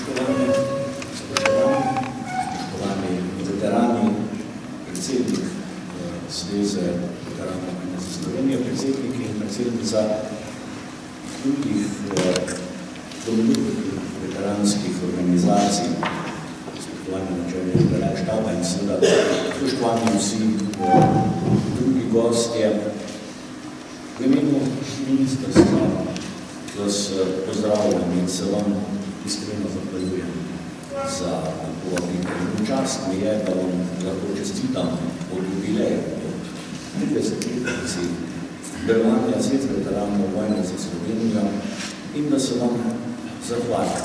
Spoštovani veterani, predsednik Zveze veteranov vojne za Slovenijo, predsedniki in predsednica drugih domoljubnih veteranskih organizacij, spoštovani načelnik generalnega štaba in seveda spoštovani vsi drugi gostje. V imenu ministrstva vas pozdravljam in se vam iskreno zahvaljujem za povabilo. Čast mi je, da vam lahko čestitam od jubileja, od 30-letnici delovanja Zveze veteranov vojne za Slovenijo in da se vam zahvalim.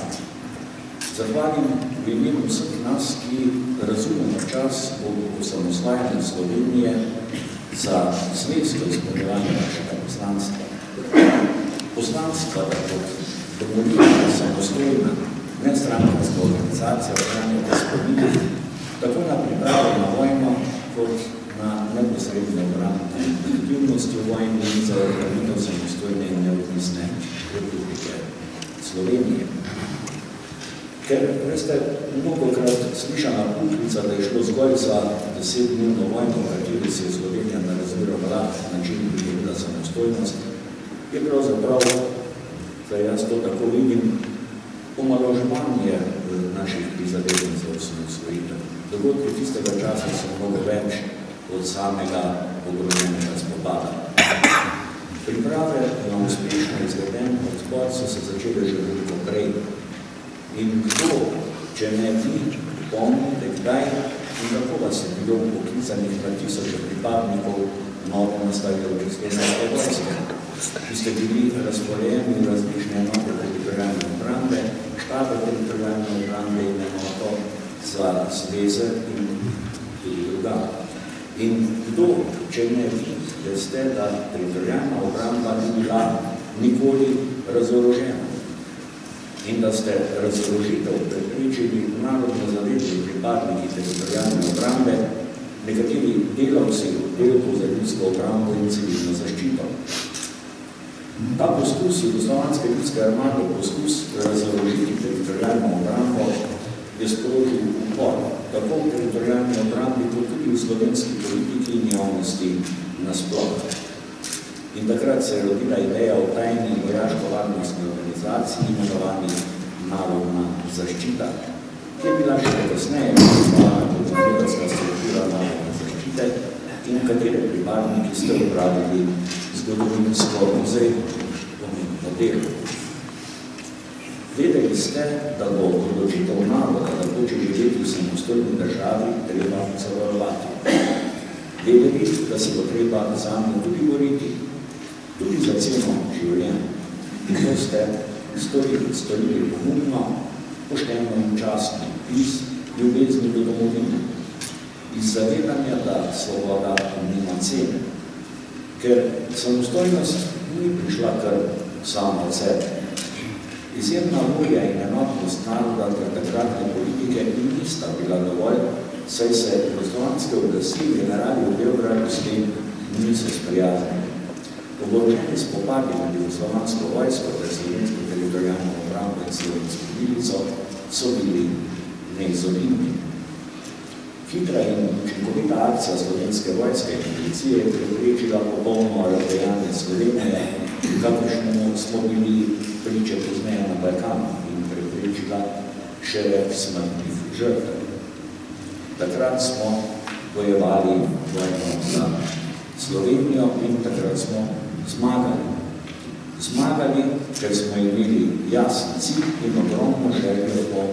Zahvalim v imenu vseh nas, ki razumemo čas od osamosvajanja Slovenije za zvesto izpolnjevanje našega poslanstva. Poslanstva, da kot domoljubna, samostojna, nestrankarska organizacija ohranjate spomin tako na pripravo na vojno, kot na neposredne obrambne aktivnosti v vojni in za ohranitev samostojne in neodvisne Republike Slovenije. Ker, veste, mnogokrat slišana puhlica, da je šlo zgolj za 10-dnevno vojno, v kateri se je Slovenija na razvira način pridobila samostojnost, je pravzaprav, da jaz to tako vidim, omalovaževanje naših prizadevanj za osamosvojitev. Dogodki tistega časa so mnogo več od samega ogroženega spopada. Priprave na uspešno izveden odpor so se začele že veliko prej. In kdo, če ne vi, pomnite kdaj in kako vas je bilo poklicanih na tisoče pripadnikov novo nastavljavke slovenske vojske, ki ste bili razporejeni v različne enote teritorijalne obrambe, štabe teritorijalne obrambe in enoto za zveze in tudi druga. In kdo, če ne vi, veste, da teritorijalna obramba ni bila nikoli razorožena in da ste razorožitev prepričali narodno zavedni pripadniki teritorijalne obrambe, nekateri delavci oddelkov za ljudsko obrambo in civilno zaščito. Ta poskus jugoslovanske ljudske armade, poskus razorožiti teritorijalno obrambo, je sprožil upor, tako v teritorijalni obrambi, kot tudi v slovenski politiki in javnosti nasploh. In takrat se je rodila ideja o tajni vojaško-varnostni organizaciji, imenovani Narodna zaščita, ki je bila še kasneje imenovana kot zgodovinska struktura narodne zaščite in katere pripadniki ste upravili zgodovinsko izredno pomembno delo. Vedeli ste, da bo odločitev naroda, da hoče živeti v samostojni državi, treba zavarovati. Vedeli, da se bo treba zanjo tudi boriti, tudi za ceno življenja. In to ste storili pogumno, pošteno in častno, iz ljubezni do domovine, iz zavedanja, da svoboda nima cene. Ker samostojnost ni prišla kar sama od sebe. Izjemna volja in enotnost naroda ter takratne politike nista bila dovolj, saj se jugoslovanske oblasti generali v Beogradu s tem niso sprijaznili. Oboroženi spopadi med jugoslovansko vojsko ter slovensko teritorijalno obrambo in slovensko milico so bili neizogibni. Hitra in učinkovita akcija slovenske vojske in milicije je preprečila popolno razvejanje Slovenije, kakršnemu smo bili priče pozneje na Balkanu in preprečila še več smrtnih žrtev. Takrat smo bojevali vojno za Slovenijo in takrat smo zmagali. Zmagali, ker smo imeli jasen cilj in ogromno željo po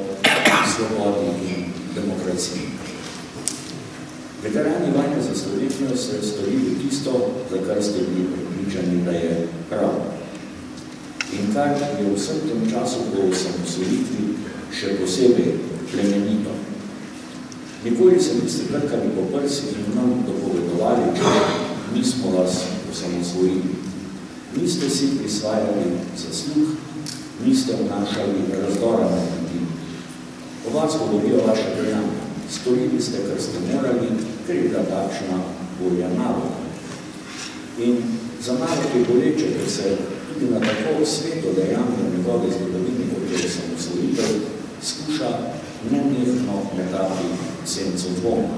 svobodi in demokraciji. Veterani vojne za Slovenijo so storili tisto, za kar ste bili prepričani, da je prav. In kar je v vsem tem času po osamosvojitvi še posebej plemenito. Nikoli se niste krkali po prsih in nam dopovedovali, če nismo vas osamosvojili. Niste si prisvajali zaslug, niste vnašali razdora med ljudi. O vas govorijo vaše dejanja. Storili ste, kar ste morali, ker je takšna volja naroda. In za narod je boleče, ker se tudi na tako sveto dejanje njegove zgodovine, kot je osamosvojitev, skuša nenehno metati senco dvoma,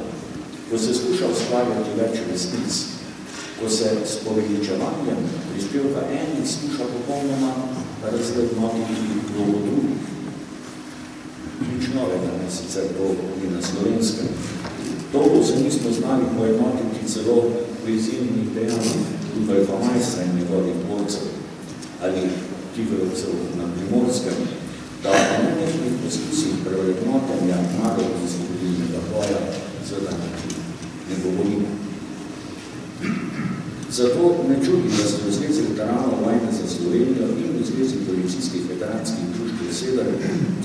ko se skuša ustvarjati več resnic, ko se s poveličevanjem prispevka enih skuša popolnoma razvrednotiti vlogo drugih. Nič novega, ne sicer to ni na Slovenskem. Dolgo se nismo znali poenotiti celo v izjemnih dejanjih Ludvika Majstra in njegovih borcev ali tigrovcev na Primorskem, da v nenehnih poskusih prevrednotenja narodno-osvobodilnega boja seveda ne govorimo. Zato ne čudi, da so v Zvezi veteranov vojne za Slovenijo in v Zvezi policijskih veteranskih društv Sever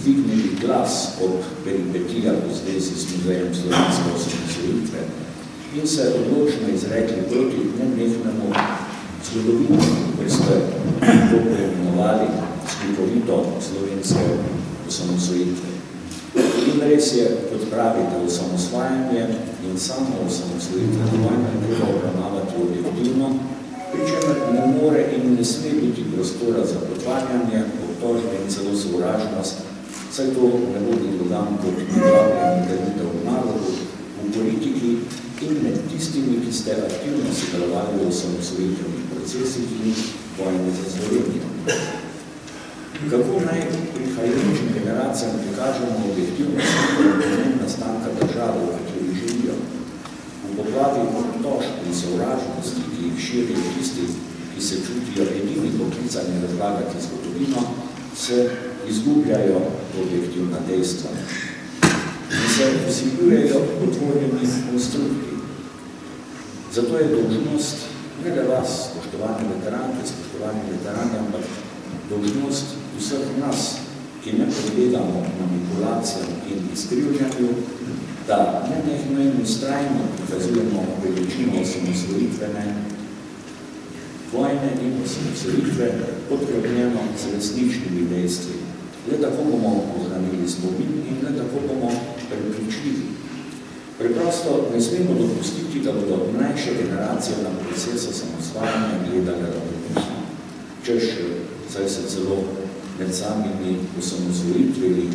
dvignili glas ob peripetijah v zvezi s muzejem slovenske osamosvojitve in se odločno izrekli proti nenehnemu zgodovinu, ko ste to poimenovali slikovito slovenske osamosvojitve. In res je, kot pravite, osamosvajanje in samo osamosvojitveno vojno je treba obravnavati objektivno, pri čemer ne more in ne sme biti prostora za potvarjanje, obtožbe in celo sovražnost, saj to ne vodi drugam kot naglavljanje delitev v narodu, v politiki in med tistimi, ki ste aktivno sodelovali v osamosvojitvenih procesih in vojne za Slovenijo. Kako naj prihajajočim generacijam prikažemo objektivnost in nastanka države, v kateri živijo? V poplavi obtožb in sovražnosti, ki jih širijo tisti, ki se čutijo edini poklicani razlagati zgodovino, se izgubljajo objektivna dejstva in se vsiljujejo otvorjeni konstrukti. Zato je dolžnost, ne da vas, spoštovani veteranke, spoštovani veterani, ampak dolžnost vseh nas, ki ne podlegamo manipulacijam in izkrivljanju, da nenehno in ustrajno prikazujemo veličino osamosvojitvene vojne in osamosvojitve podkrepljeno z resničnimi dejstvi. Le tako bomo ohranili spomin in le tako bomo prepričljivi. Preprosto ne smemo dopustiti, da bodo mlajše generacije na proces osamosvajanja gledale ravnodobno. Češ, saj se celo med samimi osamosvojitveni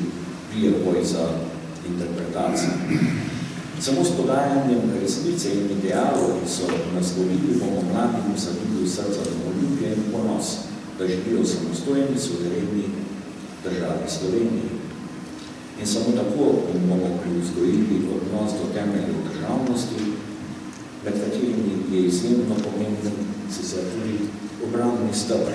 bije boj za interpretacijo. Samo s podajanjem resnice in idealov, ki so naslovili, bomo mladim vsadili v srca domoljubje in ponos, da živijo samostojni, suvereni državi Sloveniji. In samo tako bomo privzgojili odnos do temeljev državnosti, med katerimi je izjemno pomemben sicer tudi obrambni stebr.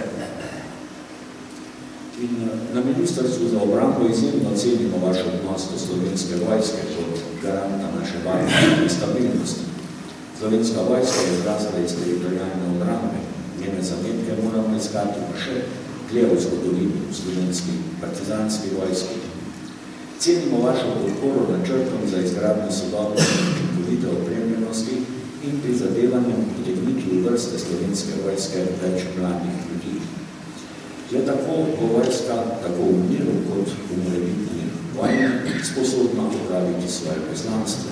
In na Ministrstvu za obrambo izjemno cenimo vaš odnos do slovenske vojske kot garanta naše varnosti in stabilnosti. Slovenska vojska je izrazila iz teritorijalne obrambe. Njene zametke moramo iskati pa še dlje v zgodovini v slovenski partizanski vojski. Cenimo vašo podporo načrtom za izgradnjo sodobne učinkovite opremljenosti in prizadevanjem potegniti v vrste slovenske vojske več mladih ljudi. Le tako bo vojska, tako v miru kot v morebitni vojni, sposobna opraviti svoje poslanstvo.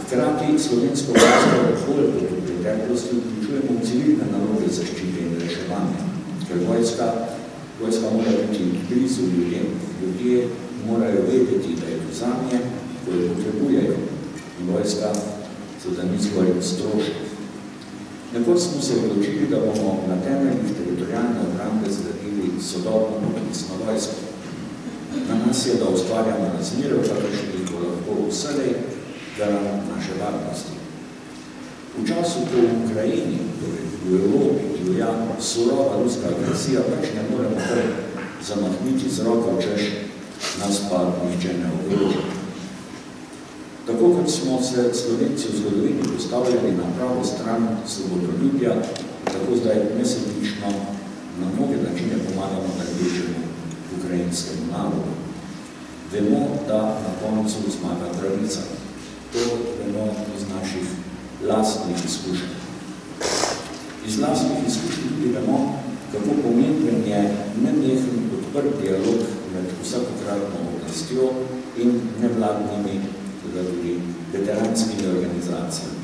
Hkrati slovensko vojsko bolj kot v preteklosti vključujemo v civilne naloge zaščite in reševanja, ker vojska mora biti blizu ljudem. Ljudje morajo vedeti, da je to zanje, ko jo potrebujejo. In vojska seveda ni zgolj stroškov. Nekoč smo se odločili, da bomo na temeljih teritorijalne obrambe zgradili sodobno poklicno vojsko. Na nas je, da ustvarjamo razmere, v kakršnih bo lahko vselej garant naše varnosti. V času, ko v Ukrajini, torej v Evropi, divja surova ruska agresija, pač ne moremo kar zamahniti z roko, češ nas pa nihče ne ogroža. Tako kot smo se Slovenci v zgodovini postavljali na pravo stran svobodoljubja, tako zdaj nesebično na mnoge načine pomagamo največjemu ukrajinskemu narodu. Vemo, da na koncu zmaga pravica. To vemo iz naših lastnih izkušenj. Iz lastnih izkušenj tudi vemo, kako pomemben je nenehen odprt dialog med vsakokratno oblastjo in nevladnimi, tudi veteranskimi organizacijami.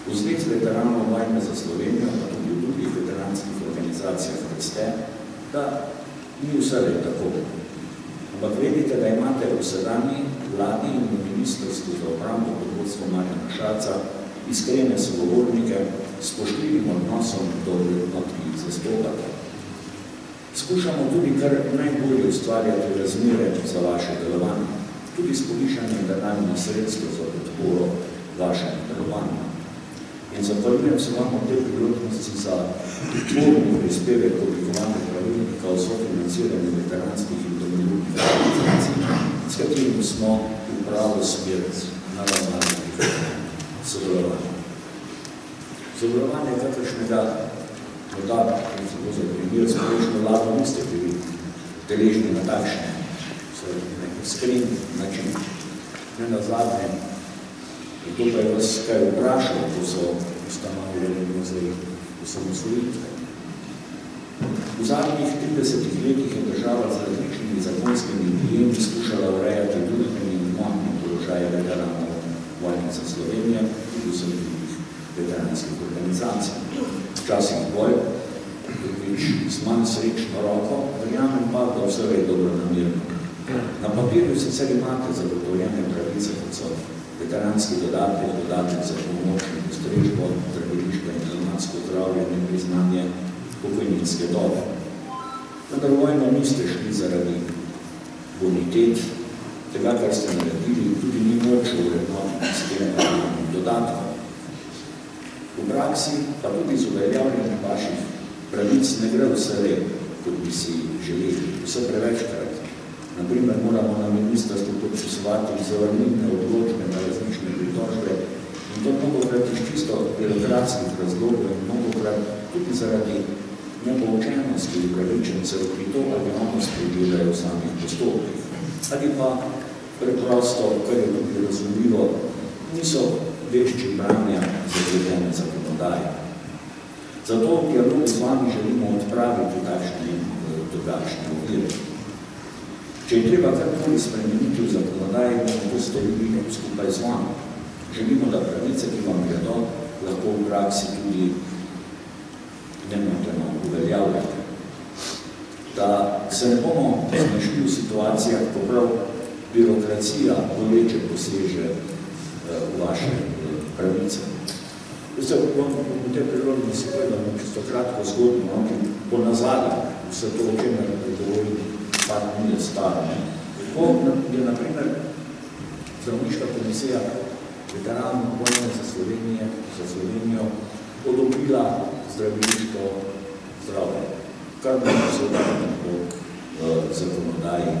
V Zvezi veteranov vojne za Slovenijo, pa tudi v drugih veteranskih organizacijah veste, da ni vse tako. Ampak vedite, da imate v sedanji vladi in v ministrstvu za obrambo pod vodstvom Marjana Šarca iskrene sogovornike s spoštljivim odnosom do vrednot, ki jih zastopate. Skušamo tudi kar najbolje ustvarjati razmere za vaše delovanje, tudi s povišanjem denarnih sredstev za podporo vašemu delovanju. In zahvaljujem se vam v tej priložnosti za tvorni prispevek oblikovanja pravilnika o sofinanciranju veteranskih in domoljubnih organizacij, s katerimi smo v pravo smer na različnih sodelovanj. Sodelovanje kakršnega morda, kot se bo za primer, s prejšnjo vlado niste bili deležni na takšne, nek iskren način. Ne nazadnje, to pa je vas kaj vprašal, ko so ustanovili muzej osamosvojitve. V zadnjih 30 letih je država z različnimi zakonskimi prijemi skušala urejati družbeni in gmotni položaj veteranov vojne za Slovenije in vseh drugih veteranskih organizacij. Včasih bolj, drugič z manj srečno roko, verjamem pa, da vse je dobro namirno. Na papirju sicer imate zagotovljene pravice, kot so veteranski dodatek, dodatek za pomoč in postrežbo, zdraviliško in klimatsko zdravljenje, priznanje pokojninske dobe. Vendar vojno niste šli zaradi bonitet, tega, kar ste naredili, tudi ni moč vrednotiti s tem dodatkom. V praksi pa tudi z uveljavljanjem vaših pravic ne gre vse red, kot bi si želeli, vse prevečkrat. Naprimer, moramo na ministrstvu podpisovati zavrnitne odločbe na različne pritožbe in to mnogokrat iz čisto birokratskih razlogov in mnogokrat tudi zaradi nepoučenosti upravičencev, ki to ali ono spregledajo v samih postopkih. Ali pa preprosto, kar je tudi razumljivo, niso vešči branja zavedene zakonodaje. Zato v dialogu z vami želimo odpraviti takšne in drugačne ovire. Če je treba karkoli spremeniti v zakonodaji, bomo to storili skupaj z vami. Želimo, da pravice, ki vam gredo, lahko v praksi tudi nemoteno uveljavljate. Da se ne bomo znašli v situacijah, ko prav birokracija boleče poseže v vaše pravice. Zdaj, v tej priložnosti povedamo čisto kratko zgodbo, ki ponazadnja vse to, o čemer govorim, pa ni je staro. Ko je, na primer, zdravniška komisija veteranov vojne za Slovenijo odobrila zdraviliško zdravljenje, kar bi se odavljeno po zakonodaji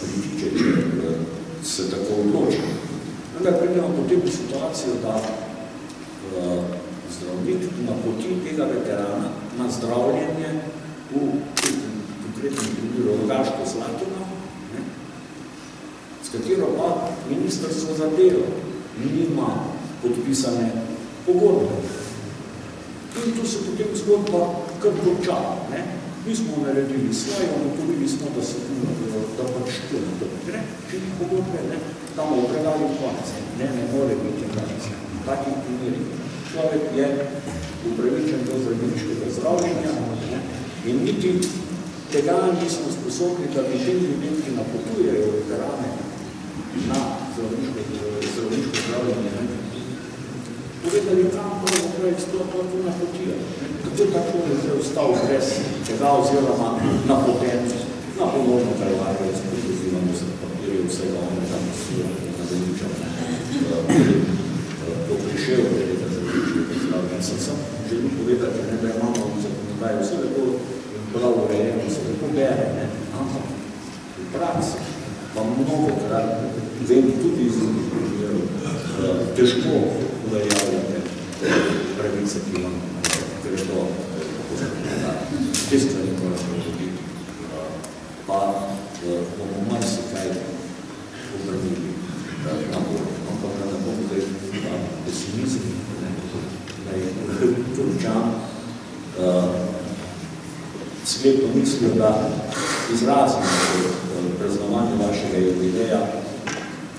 pritiče, če se tako odloči. Vendar pridemo potem v situacijo, da zdravnik napoti tega veterana na zdravljenje v konkretnem primeru Rogaško Slatino, s katero pa ministrstvo za delo nima podpisane pogodbe. In tu se potem zgodba kar konča. Mi smo naredili svoje, ugotovili smo, da se da pač ne, če ni pogodbe, tam v predali konec. Ne more biti konec. V takih primerih človek je upravičen do zdraviliškega zdravljenja in niti tega nismo sposobni, da bi tem ljudem, ki napotujejo veterane na zdraviliško zdravljenje, povedali, kam pravzaprav sploh lahko napotijo. Kako tako je zdaj ostal brez tega oziroma napotencu, na pomožno kalvarjo, s podozivamo se papirje vsega, ono tam na zaničal, ko prišel tega zdraviliškega zdravljenja. Sem želim povedati, da imamo v zakonodaji vse lepo prav urejeno, se lepo bere, ampak v praksi pa mnogokrat, vem tudi iz drugih primerov, težko uveljavljate pravice, ki vam gredo po zakonodaji. Te stvari moramo dobiti, pa bomo marsikaj obrnili na bolj. Ampak da ne bom zdaj pesimizem, da je končan, sklepno mislijo, da izrazimo praznovanje vašega jubileja,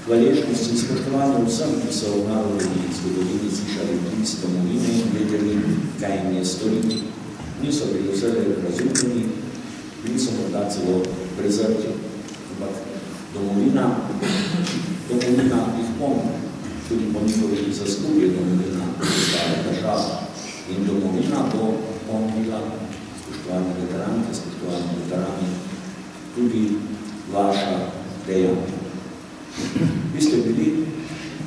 hvaležnost in spoštovanje vsem, ki so v narodni zgodovini slišali klic domovine in vedeli, kaj jim je storiti. Niso bili vse razumljeni, bili so morda celo prezrti, ampak Domovina jih pomni, tudi po njihovih zaslugi je domovina stara država. In domovina bo pomnila, spoštovane veteranke, spoštovane veterani, tudi vaša dejanja. Vi ste bili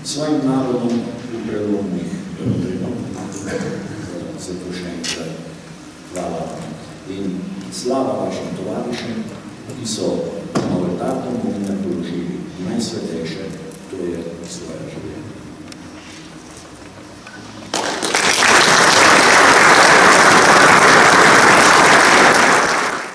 svojim narodom v prelomnih trenutkih. Zato še enkrat hvala. In slava vašim tovarišem, ki so